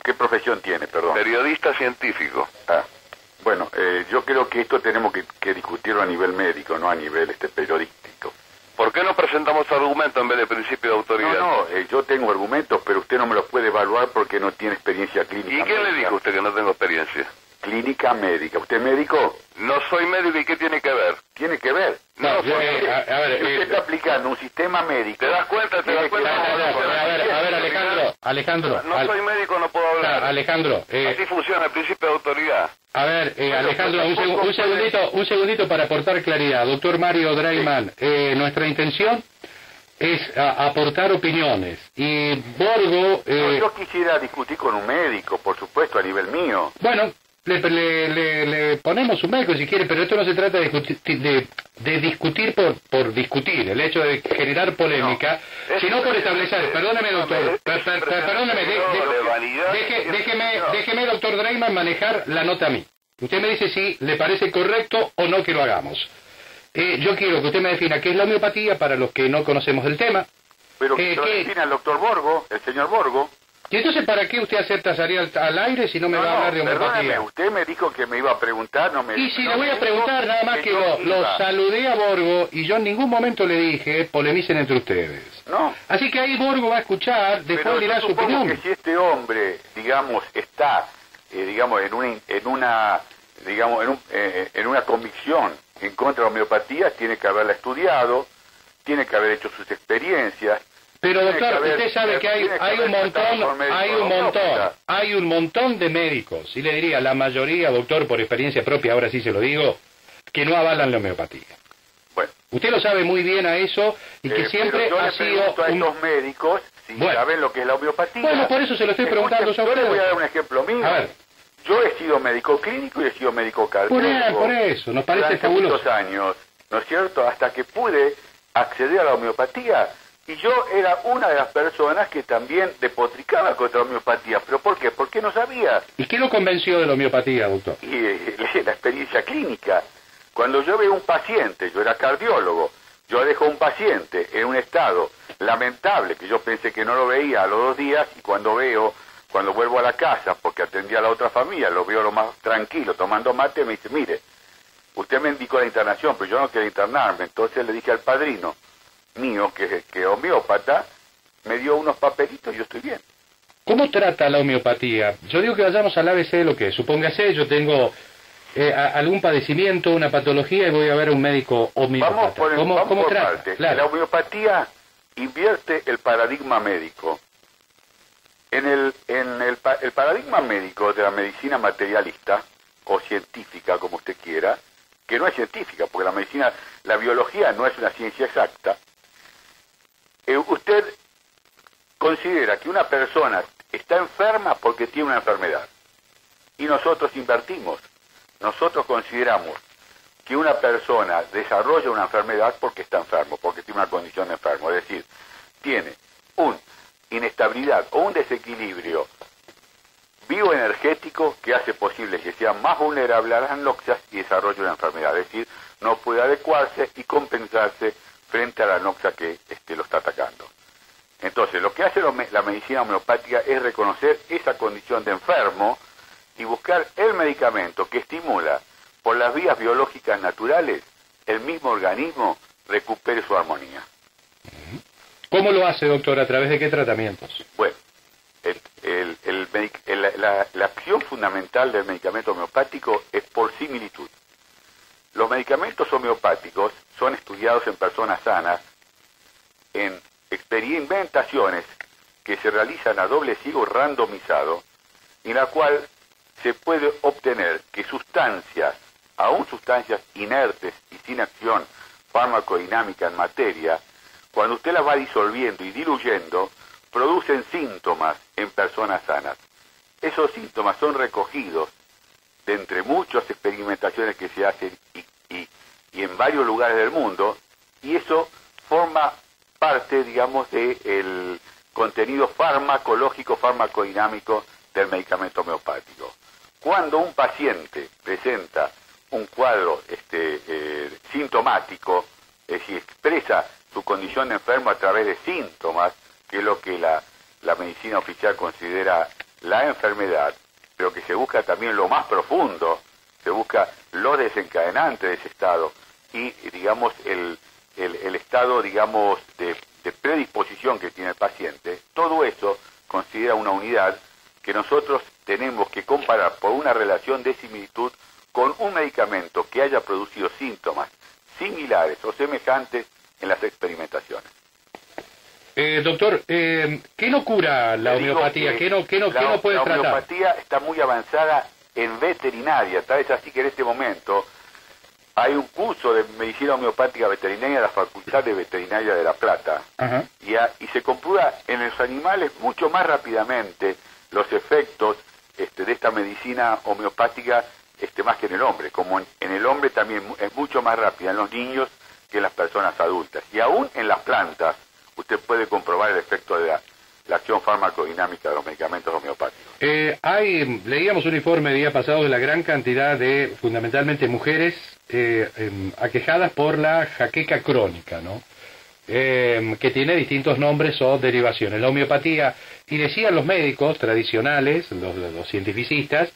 qué profesión tiene, perdón? Periodista científico. Ah, bueno, yo creo que esto tenemos que discutirlo a nivel médico, no a nivel periodístico. ¿Por qué no presentamos argumentos en vez de principio de autoridad? No, yo tengo argumentos, pero usted no me los puede evaluar porque no tiene experiencia clínica. ¿Y qué le dijo usted que no tengo experiencia? Clínica médica. ¿Usted es médico? No soy médico, ¿y qué tiene que ver? Tiene que ver. No, Usted está aplicando un sistema médico. ¿Te das cuenta? ¿Te das cuenta? A ver, Alejandro. No soy médico, no puedo hablar. Alejandro. Así funciona el principio de autoridad. A ver, Alejandro, un segundito para aportar claridad. Doctor Mario Dreyman, nuestra intención es aportar opiniones. Y Borgo... yo quisiera discutir con un médico, por supuesto, a nivel mío. Bueno, le ponemos un médico si quiere, pero esto no se trata de discutir por discutir, el hecho de generar polémica, sino por establecer, perdóneme doctor, perdóneme, déjeme doctor Dreyman manejar la nota a mí. Usted me dice si le parece correcto o no que lo hagamos. Yo quiero que usted me defina qué es la homeopatía para los que no conocemos el tema. Pero que lo defina el doctor Borgo, el señor Borgo. ¿Y entonces para qué usted acepta salir al aire si no me va a hablar de homeopatía? Perdóneme, usted me dijo que me iba a preguntar, no me... Y si le voy a preguntar, nada más que lo saludé a Borgo y yo en ningún momento le dije polemicen entre ustedes. No. Así que ahí Borgo va a escuchar, después dirá su opinión. Que si este hombre, digamos, está, digamos, en una convicción en contra de la homeopatía, tiene que haberla estudiado, tiene que haber hecho sus experiencias. Pero doctor, usted sabe que hay un montón de médicos, y le diría la mayoría, doctor, por experiencia propia, ahora sí se lo digo, que no avalan la homeopatía. Bueno. Usted lo sabe muy bien a eso, y que siempre ha sido... a estos médicos si saben lo que es la homeopatía. Bueno, por eso se lo estoy preguntando yo a usted. Yo le voy a dar un ejemplo mío. A ver. Yo he sido médico clínico y he sido médico cardiólogo. Por eso, nos parece durante fabuloso. Muchos años, ¿no es cierto? Hasta que pude acceder a la homeopatía. Y yo era una de las personas que también despotricaba contra la homeopatía. ¿Pero por qué? Porque no sabía. ¿Y qué lo convenció de la homeopatía, doctor? Y la experiencia clínica. Cuando yo veo un paciente, yo era cardiólogo, yo dejo un paciente en un estado lamentable, que yo pensé que no lo veía a los 2 días, y cuando vuelvo a la casa, porque atendía a la otra familia, lo veo lo más tranquilo, tomando mate, me dice, mire, usted me indicó la internación, pero yo no quería internarme. Entonces le dije al padrino mío, que homeópata, me dio unos papelitos y yo estoy bien. ¿Cómo trata la homeopatía? Yo digo que vayamos al ABC de lo que es. Supóngase, yo tengo algún padecimiento, una patología, y voy a ver a un médico homeópata. Vamos ¿Cómo por trata? parte. Claro. La homeopatía invierte el paradigma médico. El paradigma médico de la medicina materialista, o científica, como usted quiera, que no es científica, porque la biología no es una ciencia exacta. Usted considera que una persona está enferma porque tiene una enfermedad. Y nosotros invertimos. Nosotros consideramos que una persona desarrolla una enfermedad porque está enfermo, porque tiene una condición de enfermo. Es decir, tiene una inestabilidad o un desequilibrio bioenergético que hace posible que sea más vulnerable a las anoxias y desarrolle una enfermedad. Es decir, no puede adecuarse y compensarse frente a la anoxia que lo está atacando. Entonces, lo que hace la medicina homeopática es reconocer esa condición de enfermo y buscar el medicamento que estimula por las vías biológicas naturales el mismo organismo recupere su armonía. ¿Cómo lo hace, doctor? ¿A través de qué tratamientos? Bueno, la acción fundamental del medicamento homeopático es por similitud. Los medicamentos homeopáticos son estudiados en personas sanas en experimentaciones que se realizan a doble ciego randomizado, en la cual se puede obtener que sustancias, aún sustancias inertes y sin acción farmacodinámica en materia, cuando usted las va disolviendo y diluyendo, producen síntomas en personas sanas. Esos síntomas son recogidos de entre muchas experimentaciones que se hacen y en varios lugares del mundo, y eso forma parte, digamos, del contenido farmacológico, farmacodinámico del medicamento homeopático. Cuando un paciente presenta un cuadro sintomático, es decir, expresa su condición de enfermo a través de síntomas, que es lo que la medicina oficial considera la enfermedad, pero que se busca también lo más profundo, se busca lo desencadenante de ese estado y, digamos, el estado, digamos, de predisposición que tiene el paciente. Todo eso considera una unidad que nosotros tenemos que comparar por una relación de similitud con un medicamento que haya producido síntomas similares o semejantes en las experimentaciones. Doctor, ¿qué no cura la homeopatía? ¿Qué no puede tratar? La homeopatía está muy avanzada en veterinaria, tal es así que en este momento hay un curso de medicina homeopática veterinaria en la Facultad de Veterinaria de La Plata. Ajá. Y se comprueba en los animales mucho más rápidamente los efectos de esta medicina homeopática más que en el hombre, como en el hombre también es mucho más rápida en los niños que en las personas adultas. Y aún en las plantas usted puede comprobar el efecto de la acción farmacodinámica de los medicamentos homeopáticos. Leíamos un informe el día pasado de la gran cantidad de, fundamentalmente, mujeres aquejadas por la jaqueca crónica, ¿no? Que tiene distintos nombres o derivaciones. La homeopatía, y decían los médicos tradicionales, los cientificistas,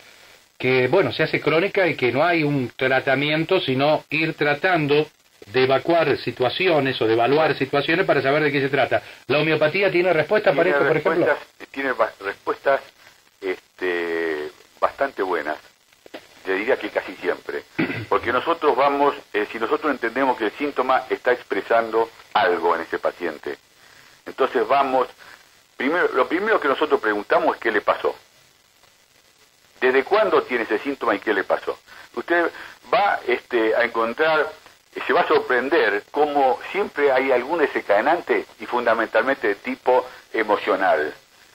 que, bueno, se hace crónica y que no hay un tratamiento, sino ir tratando de evacuar situaciones o de evaluar situaciones para saber de qué se trata. ¿La homeopatía tiene respuesta para esto, por ejemplo? Tiene respuestas bastante buenas, te diría que casi siempre, porque nosotros vamos, si nosotros entendemos que el síntoma está expresando algo en ese paciente, entonces vamos, lo primero que nosotros preguntamos es qué le pasó. ¿Desde cuándo tiene ese síntoma y qué le pasó? Usted va a encontrar, se va a sorprender cómo siempre hay algún desencadenante y fundamentalmente de tipo emocional.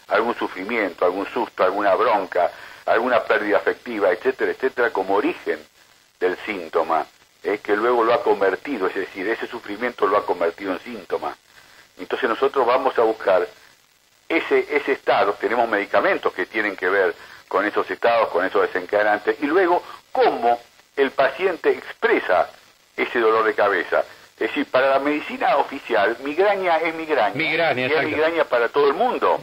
Algún sufrimiento, algún susto, alguna bronca, alguna pérdida afectiva, etcétera, etcétera, como origen del síntoma, que luego lo ha convertido, es decir, ese sufrimiento lo ha convertido en síntoma. Entonces nosotros vamos a buscar ese estado, tenemos medicamentos que tienen que ver con esos estados, con esos desencadenantes, y luego cómo el paciente expresa ese dolor de cabeza. Es decir, para la medicina oficial, migraña es migraña, y es migraña para todo el mundo.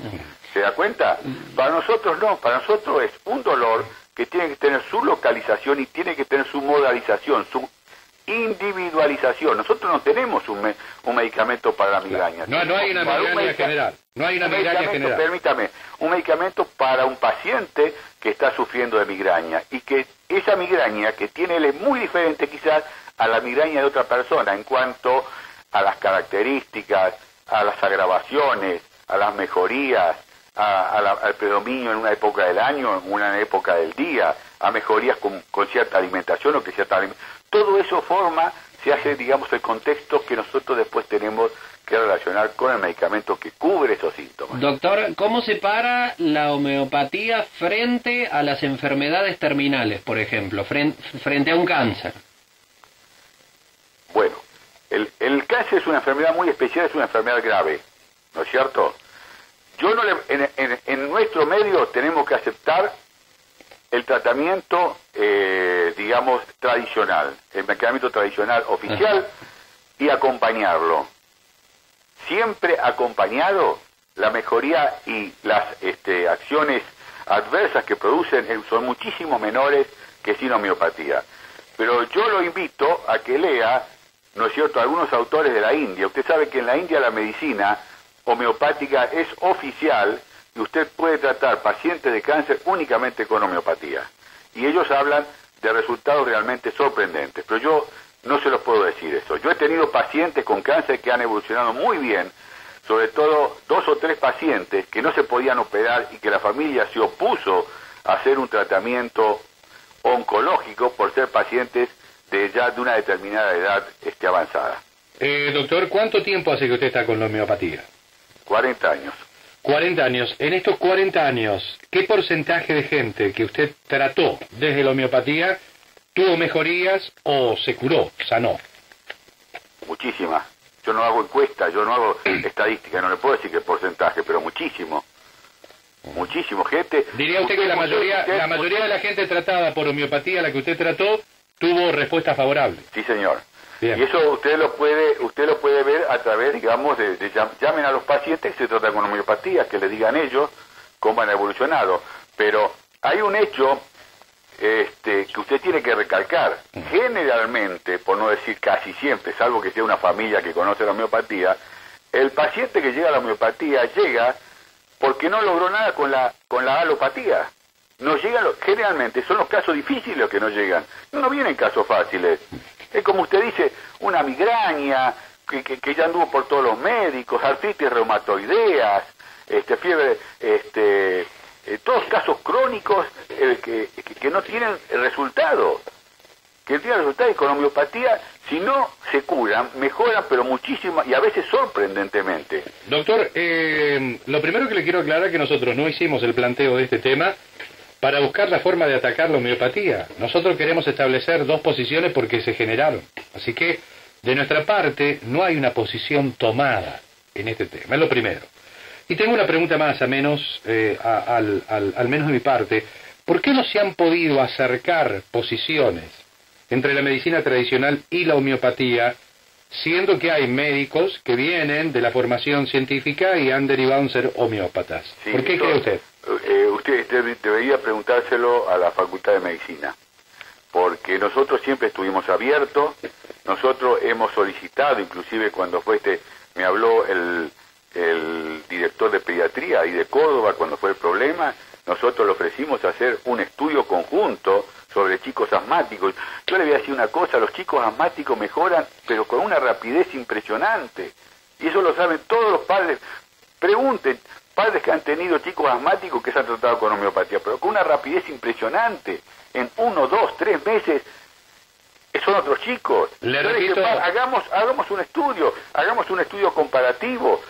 ¿Se da cuenta? Para nosotros no, para nosotros es un dolor que tiene que tener su localización y tiene que tener su modalización, su individualización. Nosotros no tenemos un medicamento para la migraña. No hay una migraña general. No hay una migraña general. Permítame, un medicamento para un paciente que está sufriendo de migraña y que esa migraña que tiene él es muy diferente quizás a la migraña de otra persona en cuanto a las características, a las agravaciones, a las mejorías, al predominio en una época del año, en una época del día, a mejorías con cierta alimentación o que cierta alimentación. Todo eso se hace, digamos, el contexto que nosotros después tenemos que relacionar con el medicamento que cubre esos síntomas. Doctor, ¿cómo se para la homeopatía frente a las enfermedades terminales, por ejemplo, frente a un cáncer? Bueno, el cáncer es una enfermedad muy especial, es una enfermedad grave, ¿no es cierto? En nuestro medio tenemos que aceptar el tratamiento, digamos, tradicional, el medicamento tradicional oficial y acompañarlo. Siempre acompañado, la mejoría y las acciones adversas que producen son muchísimo menores que sin homeopatía. Pero yo lo invito a que lea, ¿no es cierto?, algunos autores de la India. Usted sabe que en la India la medicina homeopática es oficial y usted puede tratar pacientes de cáncer únicamente con homeopatía. Y ellos hablan de resultados realmente sorprendentes, pero yo no se los puedo decir eso. Yo he tenido pacientes con cáncer que han evolucionado muy bien, sobre todo 2 o 3 pacientes que no se podían operar y que la familia se opuso a hacer un tratamiento oncológico por ser pacientes de una determinada edad avanzada. Doctor, ¿cuánto tiempo hace que usted está con la homeopatía? 40 años. 40 años. En estos 40 años, ¿qué porcentaje de gente que usted trató desde la homeopatía tuvo mejorías o se curó, sanó? Muchísimas. Yo no hago encuestas, yo no hago estadística, no le puedo decir qué porcentaje, pero muchísimo. Muchísimo, gente. ¿Diría usted que la mayoría de la gente tratada por homeopatía, la que usted trató, tuvo respuesta favorable? Sí, señor. Bien. Y eso usted lo puede ver a través, digamos, llamen a los pacientes que se tratan con homeopatía, que le digan ellos cómo han evolucionado. Pero hay un hecho que usted tiene que recalcar. Generalmente, por no decir casi siempre, salvo que sea una familia que conoce la homeopatía, el paciente que llega a la homeopatía llega porque no logró nada con la alopatía. No llegan, generalmente son los casos difíciles los que no llegan. No vienen casos fáciles. Es como usted dice, una migraña que ya anduvo por todos los médicos, artritis reumatoideas, fiebre, todos casos crónicos que no tienen resultado. Que no tienen resultado, y con homeopatía, si no se curan, mejoran, pero muchísimo, y a veces sorprendentemente. Doctor, lo primero que le quiero aclarar es que nosotros no hicimos el planteo de este tema para buscar la forma de atacar la homeopatía. Nosotros queremos establecer dos posiciones porque se generaron. Así que, de nuestra parte, no hay una posición tomada en este tema. Es lo primero. Y tengo una pregunta más, al menos de mi parte. ¿Por qué no se han podido acercar posiciones entre la medicina tradicional y la homeopatía, siendo que hay médicos que vienen de la formación científica y han derivado en ser homeópatas? Sí, ¿por qué cree usted? Usted debería preguntárselo a la Facultad de Medicina, porque nosotros siempre estuvimos abiertos, nosotros hemos solicitado, inclusive cuando me habló el director de pediatría ahí de Córdoba cuando fue el problema, nosotros le ofrecimos hacer un estudio conjunto sobre chicos asmáticos. Yo le voy a decir una cosa, los chicos asmáticos mejoran, pero con una rapidez impresionante, y eso lo saben todos los padres. Pregunten, padres que han tenido chicos asmáticos que se han tratado con homeopatía, pero con una rapidez impresionante, en 1, 2, 3 meses, son otros chicos. Le repito, hagamos un estudio comparativo.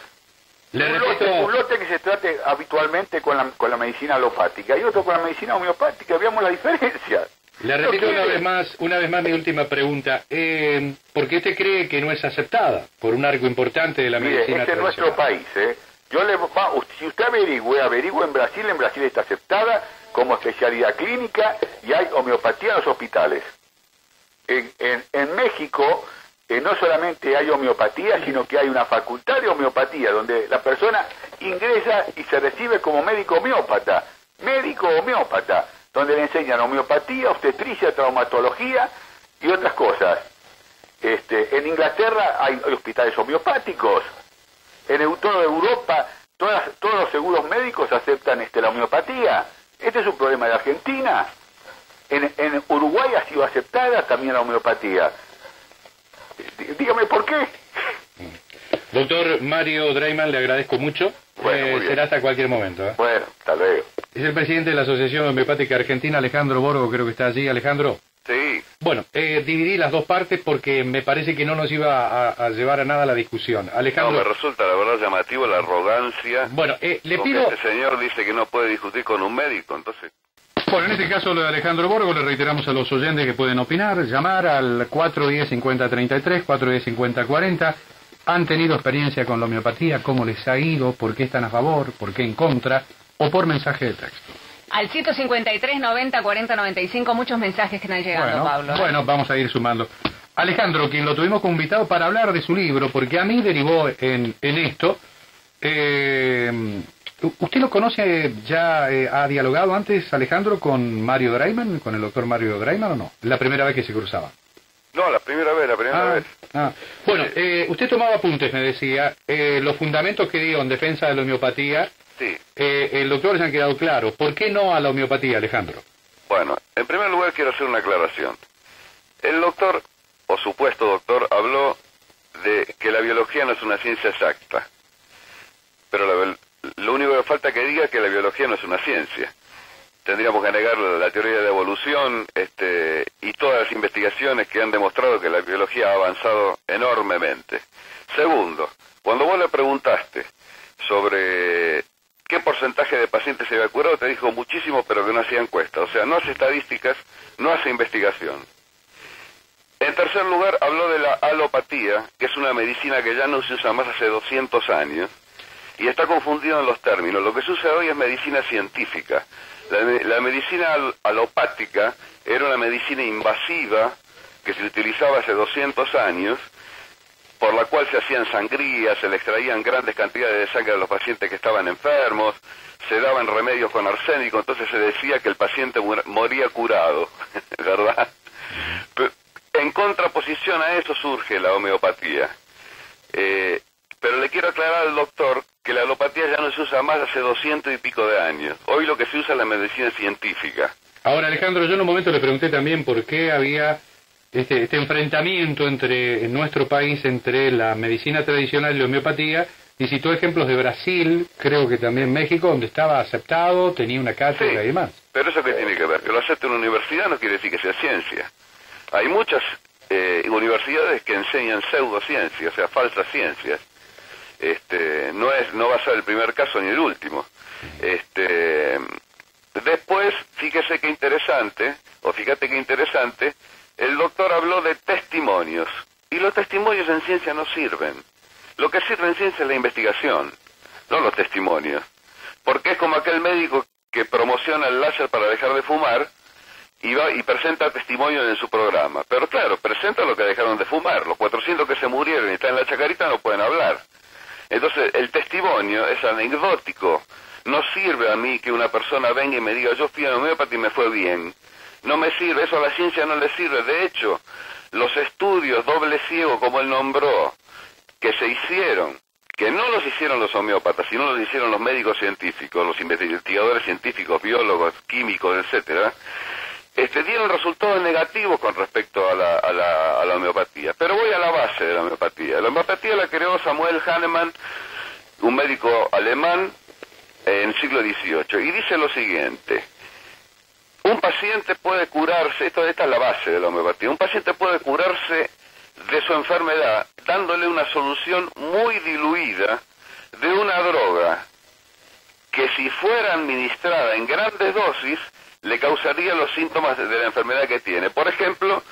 Un lote que se trate habitualmente con la medicina alopática y otro con la medicina homeopática, veamos la diferencia. Le repito una vez más mi última pregunta. ¿Por qué usted cree que no es aceptada por un arco importante de la medicina tradicional? Este es nuestro país, si usted averigüe en Brasil está aceptada como especialidad clínica y hay homeopatía en los hospitales. En México no solamente hay homeopatía, sino que hay una facultad de homeopatía donde la persona ingresa y se recibe como médico homeópata, donde le enseñan homeopatía, obstetricia, traumatología y otras cosas. En Inglaterra hay hospitales homeopáticos. En toda Europa, todos los seguros médicos aceptan la homeopatía. Este es un problema de Argentina. En Uruguay ha sido aceptada también la homeopatía. Dígame por qué. Doctor Mario Draiman, le agradezco mucho. Será hasta cualquier momento. Bueno, hasta luego. Es el presidente de la Asociación Homeopática Argentina, Alejandro Borgo, creo que está allí. Alejandro. Sí. Bueno, dividí las dos partes porque me parece que no nos iba a llevar a nada la discusión. Alejandro. No, me resulta la verdad llamativo la arrogancia. Bueno, le pido. Este señor dice que no puede discutir con un médico, entonces. Bueno, en este caso lo de Alejandro Borgo, le reiteramos a los oyentes que pueden opinar, llamar al 410-5033, 410-5040. ¿Han tenido experiencia con la homeopatía? ¿Cómo les ha ido? ¿Por qué están a favor? ¿Por qué en contra? O por mensaje de texto. Al 153 90 40 95, muchos mensajes que están llegando, Pablo. Bueno, vamos a ir sumando. Alejandro, quien lo tuvimos como invitado para hablar de su libro, porque a mí derivó en esto. ¿Usted lo conoce, ya ha dialogado antes, Alejandro, con Mario Draiman, con el doctor Mario Draiman o no? ¿La primera vez que se cruzaban? No, la primera vez. Bueno, usted tomaba apuntes, me decía, los fundamentos que dio en defensa de la homeopatía. Sí. El doctor les han quedado claros. ¿Por qué no a la homeopatía, Alejandro? Bueno, en primer lugar quiero hacer una aclaración. El doctor, o supuesto doctor, habló de que la biología no es una ciencia exacta. Pero lo único que falta que diga es que la biología no es una ciencia. Tendríamos que negar la teoría de evolución y todas las investigaciones que han demostrado que la biología ha avanzado enormemente. Segundo, cuando vos le preguntaste sobre qué porcentaje de pacientes se había curado, te dijo muchísimo, pero que no hacía encuesta. O sea, no hace estadísticas, no hace investigación. En tercer lugar, habló de la alopatía, que es una medicina que ya no se usa más hace 200 años, y está confundido en los términos. Lo que se usa hoy es medicina científica. La medicina alopática era una medicina invasiva que se utilizaba hace 200 años por la cual se hacían sangrías, se le extraían grandes cantidades de sangre a los pacientes que estaban enfermos, se daban remedios con arsénico, entonces se decía que el paciente moría curado, ¿verdad? En contraposición a eso surge la homeopatía. Pero le quiero aclarar al doctor que la alopatía ya no se usa más hace 200 y pico de años. Hoy lo que se usa es la medicina científica. Ahora, Alejandro, yo en un momento le pregunté también por qué había este enfrentamiento en nuestro país entre la medicina tradicional y la homeopatía, y citó ejemplos de Brasil, creo que también México, donde estaba aceptado, tenía una cátedra y demás. Pero eso qué tiene que ver, que lo acepte una universidad no quiere decir que sea ciencia. Hay muchas universidades que enseñan pseudociencias, o sea, falsas ciencias. No va a ser el primer caso ni el último. Después, fíjate qué interesante, el doctor habló de testimonios, y los testimonios en ciencia no sirven. Lo que sirve en ciencia es la investigación, no los testimonios. Porque es como aquel médico que promociona el láser para dejar de fumar y va y presenta testimonios en su programa. Pero claro, presenta lo que dejaron de fumar. Los 400 que se murieron y están en la chacarita no pueden hablar. Entonces, el testimonio es anecdótico. No sirve a mí que una persona venga y me diga, yo fui a homeópata y me fue bien. No me sirve, eso a la ciencia no le sirve. De hecho, los estudios doble ciego, como él nombró, que se hicieron, que no los hicieron los homeópatas, sino los hicieron los médicos científicos, los investigadores científicos, biólogos, químicos, etcétera, dieron resultados negativos con respecto a la homeopatía. Pero voy a la base de la homeopatía. La homeopatía la creó Samuel Hahnemann, un médico alemán, en el siglo XVIII, y dice lo siguiente: un paciente puede curarse, esta es la base de la homeopatía, un paciente puede curarse de su enfermedad dándole una solución muy diluida de una droga que, si fuera administrada en grandes dosis, le causaría los síntomas de la enfermedad que tiene. Por ejemplo,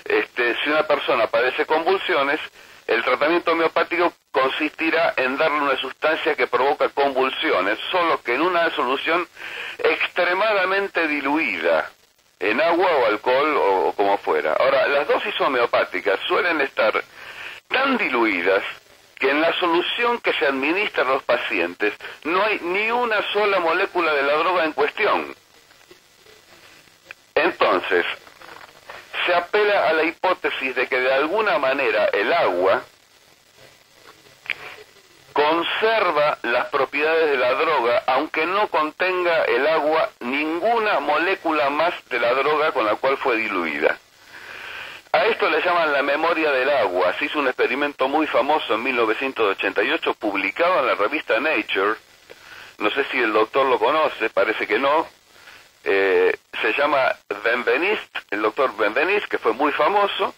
si una persona padece convulsiones, el tratamiento homeopático consistirá en darle una sustancia que provoca convulsiones, solo que en una solución extremadamente diluida, en agua o alcohol o como fuera. Ahora, las dosis homeopáticas suelen estar tan diluidas que en la solución que se administra a los pacientes no hay ni una sola molécula de la droga en cuestión. Entonces, se apela a la hipótesis de que de alguna manera el agua conserva las propiedades de la droga, aunque no contenga el agua ninguna molécula más de la droga con la cual fue diluida. A esto le llaman la memoria del agua. Se hizo un experimento muy famoso en 1988, publicado en la revista Nature. No sé si el doctor lo conoce, parece que no. Se llama Benveniste, el doctor Benveniste, que fue muy famoso,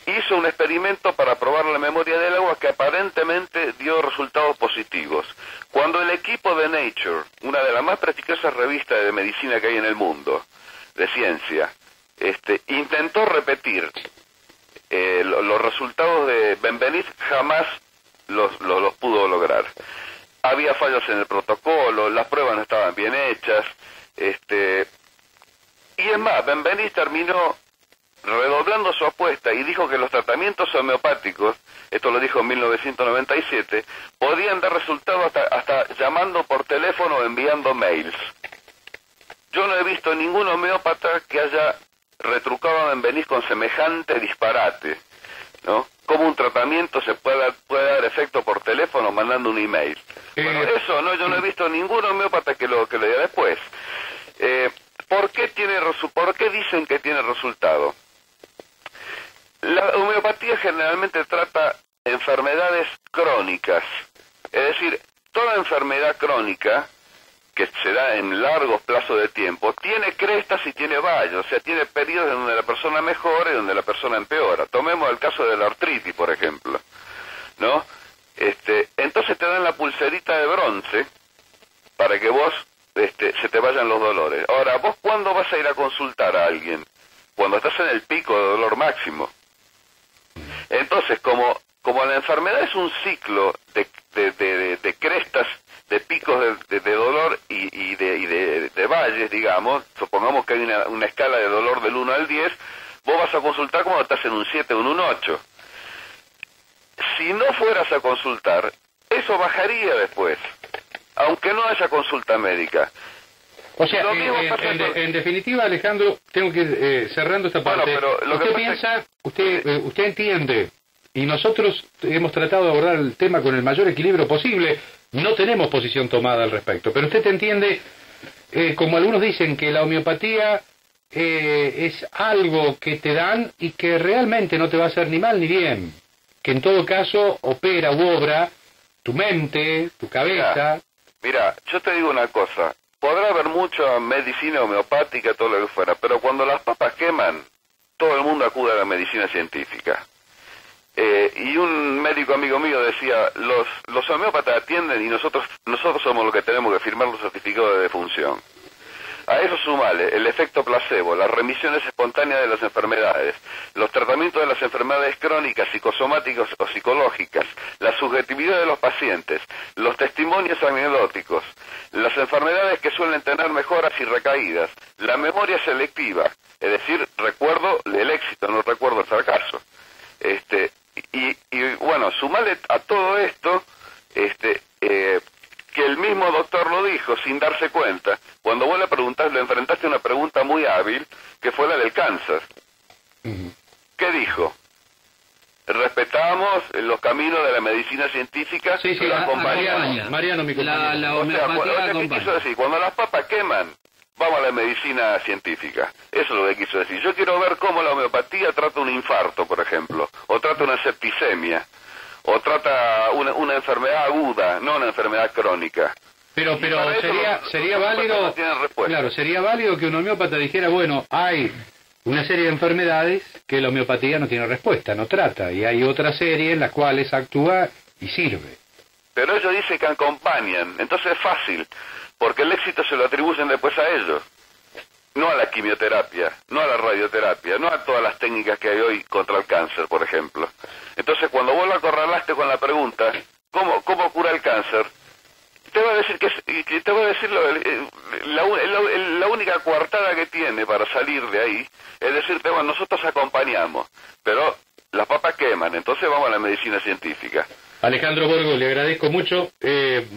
hizo un experimento para probar la memoria del agua que aparentemente dio resultados positivos. Cuando el equipo de Nature, una de las más prestigiosas revistas de medicina que hay en el mundo, de ciencia, intentó repetir los resultados de Benveniste, jamás los pudo lograr. Había fallos en el protocolo, las pruebas no estaban bien hechas, y es más, Benveniste terminó redoblando su apuesta y dijo que los tratamientos homeopáticos, esto lo dijo en 1997, podían dar resultados hasta llamando por teléfono o enviando mails. Yo no he visto ningún homeópata que haya retrucado a Benveniste con semejante disparate, ¿no? ¿Cómo un tratamiento se puede dar efecto por teléfono mandando un email? Bueno, eso no, yo no he visto ningún homeópata que lo diga después. ¿Por qué dicen que tiene resultado? La homeopatía generalmente trata enfermedades crónicas, es decir, toda enfermedad crónica que se da en largos plazos de tiempo tiene crestas y tiene valles, o sea, tiene periodos donde la persona mejora y donde la persona empeora. Tomemos el caso de la artritis, por ejemplo, ¿no? Entonces te dan la pulserita de bronce para que vos se te vayan los dolores. Ahora, ¿vos cuándo vas a ir a consultar a alguien? Cuando estás en el pico de dolor máximo. Entonces, como la enfermedad es un ciclo de crestas, de picos de dolor y de valles, digamos, supongamos que hay una escala de dolor del 1 al 10, vos vas a consultar cuando estás en un 7 o en un 8. si no fueras a consultar, eso bajaría después, aunque no haya consulta médica. O sea, Lo mismo pasa con- en definitiva, Alejandro, tengo que ir cerrando esta Bueno, parte. pero lo que Usted pasa piensa, usted entiende, y nosotros hemos tratado de abordar el tema con el mayor equilibrio posible, no tenemos posición tomada al respecto, pero usted entiende, como algunos dicen, que la homeopatía es algo que te dan y que realmente no te va a hacer ni mal ni bien, que en todo caso opera u obra tu mente, tu cabeza. Mira, yo te digo una cosa, podrá haber mucha medicina homeopática, todo lo que fuera, pero cuando las papas queman, todo el mundo acude a la medicina científica. Y un médico amigo mío decía, los homeópatas atienden y nosotros somos los que tenemos que firmar los certificados de defunción. A eso sumale el efecto placebo, las remisiones espontáneas de las enfermedades, los tratamientos de las enfermedades crónicas, psicosomáticas o psicológicas, la subjetividad de los pacientes, los testimonios anecdóticos, las enfermedades que suelen tener mejoras y recaídas, la memoria selectiva, es decir, recuerdo el éxito, no recuerdo el fracaso. Y bueno, sumale a todo esto, que el mismo doctor lo dijo sin darse cuenta, cuando vos le enfrentaste una pregunta muy hábil, que fue la del cáncer. ¿Qué dijo? Respetamos los caminos de la medicina científica, Sí, pero acompaña. Mariano, mi compañero. La O sea, homeopatía ¿qué acompaña. quiso decir? Cuando las papas queman, vamos a la medicina científica. Eso es lo que quiso decir. Yo quiero ver cómo la homeopatía trata un infarto, por ejemplo, o trata una septicemia, o trata una enfermedad aguda, no una enfermedad crónica. Pero para eso sería los válido, no tienen respuesta. claro, sería válido que un homeópata dijera, bueno, hay una serie de enfermedades que la homeopatía no tiene respuesta, no trata, y hay otra serie en las cuales actúa y sirve. Pero ellos dicen que acompañan, entonces es fácil, porque el éxito se lo atribuyen después a ellos, no a la quimioterapia, no a la radioterapia, no a todas las técnicas que hay hoy contra el cáncer, por ejemplo. Entonces, cuando vos lo acorralaste con la pregunta, ¿cómo cura el cáncer? Te va a decir la única coartada que tiene para salir de ahí es decirte, bueno, nosotros acompañamos, pero las papas queman, entonces vamos a la medicina científica. Alejandro Borgo, le agradezco mucho,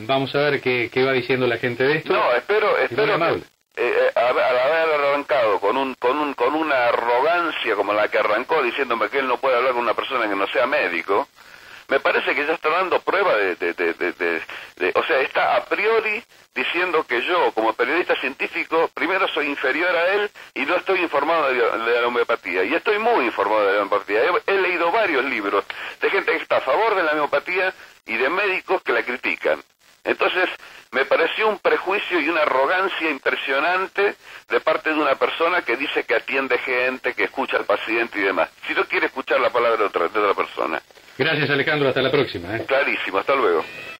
vamos a ver qué va diciendo la gente de esto. No, espero Y muy amable. que al haber arrancado con una arrogancia como la que arrancó diciéndome que él no puede hablar con una persona que no sea médico, me parece que ya está dando prueba o sea, está a priori diciendo que yo, como periodista científico, primero soy inferior a él y no estoy informado de la homeopatía. Y estoy muy informado de la homeopatía. He leído varios libros de gente que está a favor de la homeopatía y de médicos que la critican. Entonces, me pareció un prejuicio y una arrogancia impresionante de parte de una persona que dice que atiende gente, que escucha al paciente y demás. Si no quiere escuchar la palabra de otra persona. Gracias, Alejandro, hasta la próxima. Clarísimo, hasta luego.